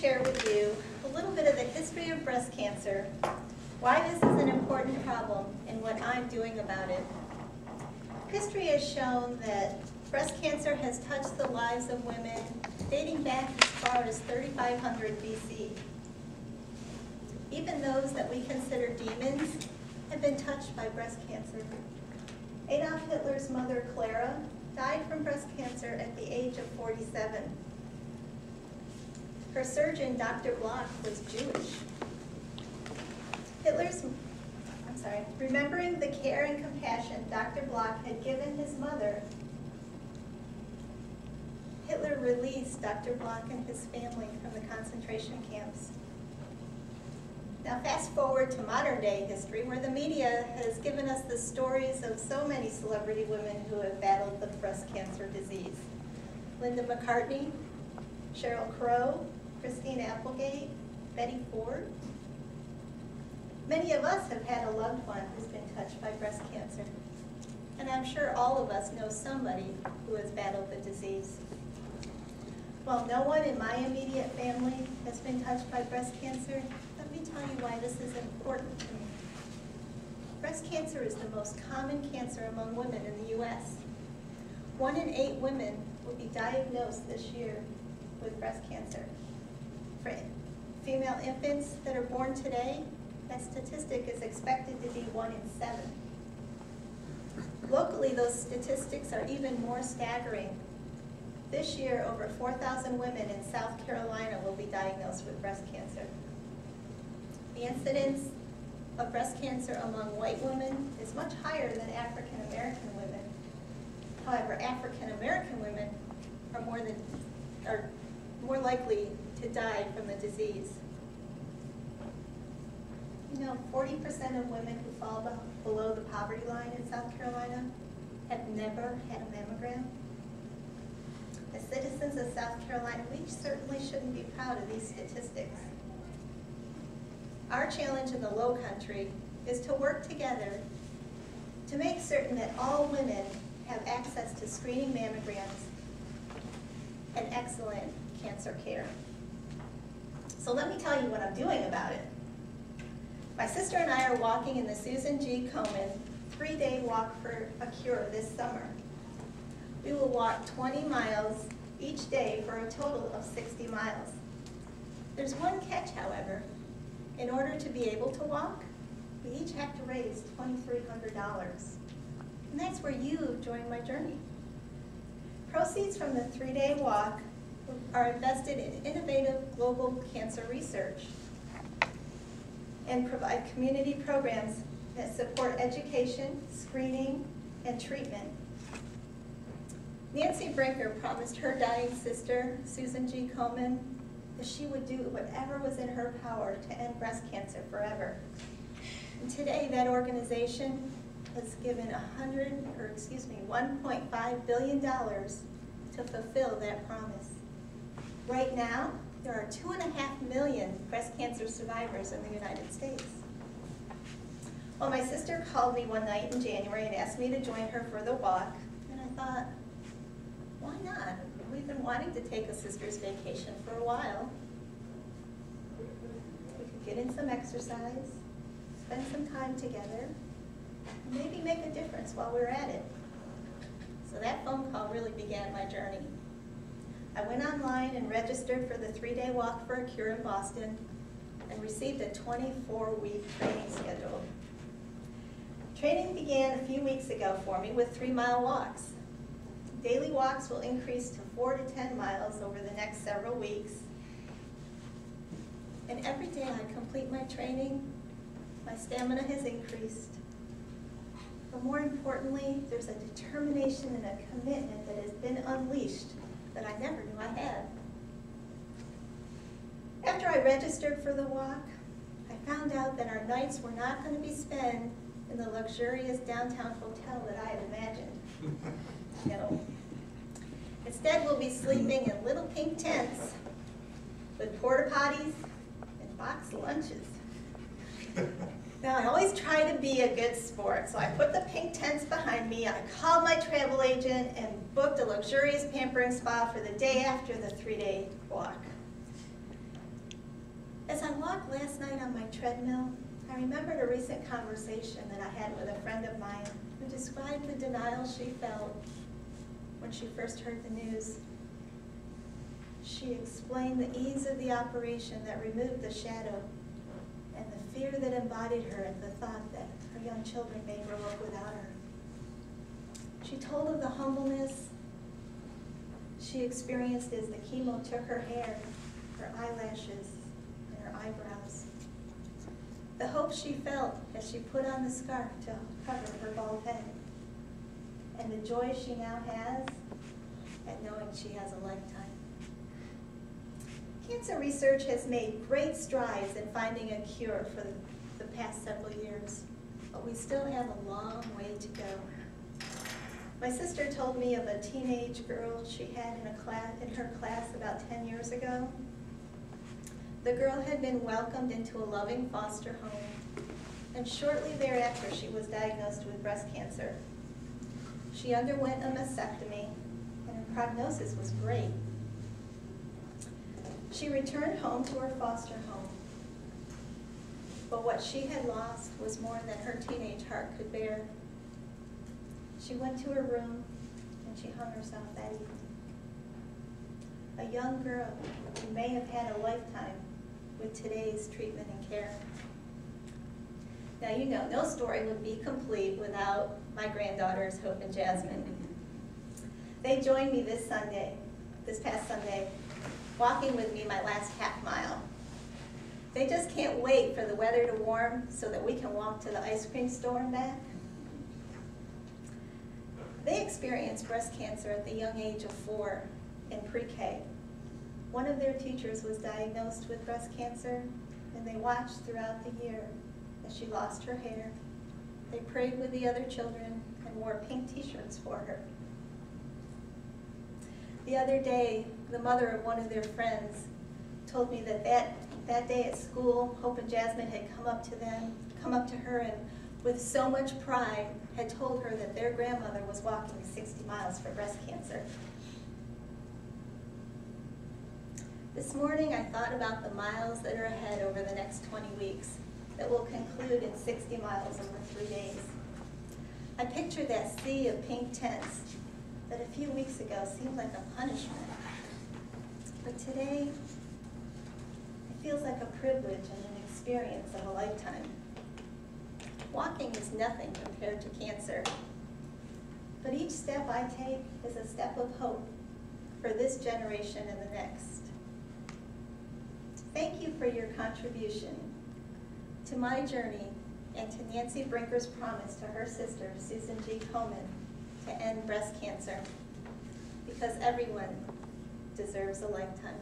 share with you a little bit of the history of breast cancer, why this is an important problem, and what I'm doing about it. History has shown that breast cancer has touched the lives of women dating back as far as 3500 BC. Even those that we consider demons have been touched by breast cancer. Adolf Hitler's mother, Clara, died from breast cancer at the age of 47. Her surgeon, Dr. Bloch, was Jewish. Remembering the care and compassion Dr. Bloch had given his mother, Hitler released Dr. Bloch and his family from the concentration camps. Now fast forward to modern day history, where the media has given us the stories of so many celebrity women who have battled the breast cancer disease. Linda McCartney, Sheryl Crow, Christine Applegate, Betty Ford. Many of us have had a loved one who's been touched by breast cancer. And I'm sure all of us know somebody who has battled the disease. While no one in my immediate family has been touched by breast cancer, let me tell you why this is important to me. Breast cancer is the most common cancer among women in the U.S. 1 in 8 women will be diagnosed this year with breast cancer. For female infants that are born today, that statistic is expected to be 1 in 7. Locally, those statistics are even more staggering. This year, over 4,000 women in South Carolina will be diagnosed with breast cancer. The incidence of breast cancer among white women is much higher than African American women. However, African American women are more likely to die from the disease. You know, 40% of women who fall below the poverty line in South Carolina have never had a mammogram. As citizens of South Carolina, we certainly shouldn't be proud of these statistics. Our challenge in the Low Country is to work together to make certain that all women have access to screening mammograms and excellent cancer care. So let me tell you what I'm doing about it. My sister and I are walking in the Susan G. Komen 3-day Walk for a Cure this summer. We will walk 20 miles each day for a total of 60 miles. There's one catch, however. In order to be able to walk, we each have to raise $2,300. And that's where you join my journey. Proceeds from the 3-day walk are invested in innovative global cancer research and provide community programs that support education, screening, and treatment. Nancy Brinker promised her dying sister, Susan G. Komen, that she would do whatever was in her power to end breast cancer forever. And today, that organization has given $1.5 billion to fulfill that promise. Right now, there are 2.5 million breast cancer survivors in the United States. Well, my sister called me one night in January and asked me to join her for the walk, and I thought, why not? We've been wanting to take a sister's vacation for a while. We could get in some exercise, spend some time together, and maybe make a difference while we're at it. So that phone call really began my journey. I went online and registered for the 3-day Walk for a Cure in Boston and received a 24-week training schedule. Training began a few weeks ago for me with 3-mile walks. Daily walks will increase to 4 to 10 miles over the next several weeks. And every day I complete my training, my stamina has increased. But more importantly, there's a determination and a commitment that has been unleashed that I never knew I had. After I registered for the walk, I found out that our nights were not going to be spent in the luxurious downtown hotel that I had imagined. No. Instead, we'll be sleeping in little pink tents with porta potties and box lunches. Now, I always try to be a good sport, so I put the pink tents behind me, I called my travel agent, and booked a luxurious pampering spa for the day after the 3-day walk. As I walked last night on my treadmill, I remembered a recent conversation that I had with a friend of mine who described the denial she felt when she first heard the news. She explained the ease of the operation that removed the shadow and the fear that embodied her at the thought that her young children may grow up without her. She told of the humbleness she experienced as the chemo took her hair, her eyelashes, and her eyebrows. The hope she felt as she put on the scarf to cover her bald head. And the joy she now has at knowing she has a lifetime. Cancer research has made great strides in finding a cure for the past several years, but we still have a long way to go. My sister told me of a teenage girl she had in her class about 10 years ago. The girl had been welcomed into a loving foster home, and shortly thereafter she was diagnosed with breast cancer. She underwent a mastectomy, and her prognosis was great. She returned home to her foster home, but what she had lost was more than her teenage heart could bear. She went to her room, and she hung herself that evening. A young girl who may have had a lifetime with today's treatment and care. Now, you know, no story would be complete without my granddaughters, Hope and Jasmine. They joined me this past Sunday, walking with me my last half mile. They just can't wait for the weather to warm so that we can walk to the ice cream store and back. They experienced breast cancer at the young age of 4 in pre-K. One of their teachers was diagnosed with breast cancer, and they watched throughout the year as she lost her hair. They prayed with the other children and wore pink t-shirts for her. The other day, the mother of one of their friends told me that day at school, Hope and Jasmine had come up to her, and with so much pride had told her that their grandmother was walking 60 miles for breast cancer. This morning, I thought about the miles that are ahead over the next 20 weeks that will conclude in 60 miles over 3 days. I pictured that sea of pink tents that a few weeks ago seemed like a punishment. But today, it feels like a privilege and an experience of a lifetime. Walking is nothing compared to cancer, but each step I take is a step of hope for this generation and the next. Thank you for your contribution to my journey and to Nancy Brinker's promise to her sister, Susan G. Komen, to end breast cancer, because everyone deserves a lifetime.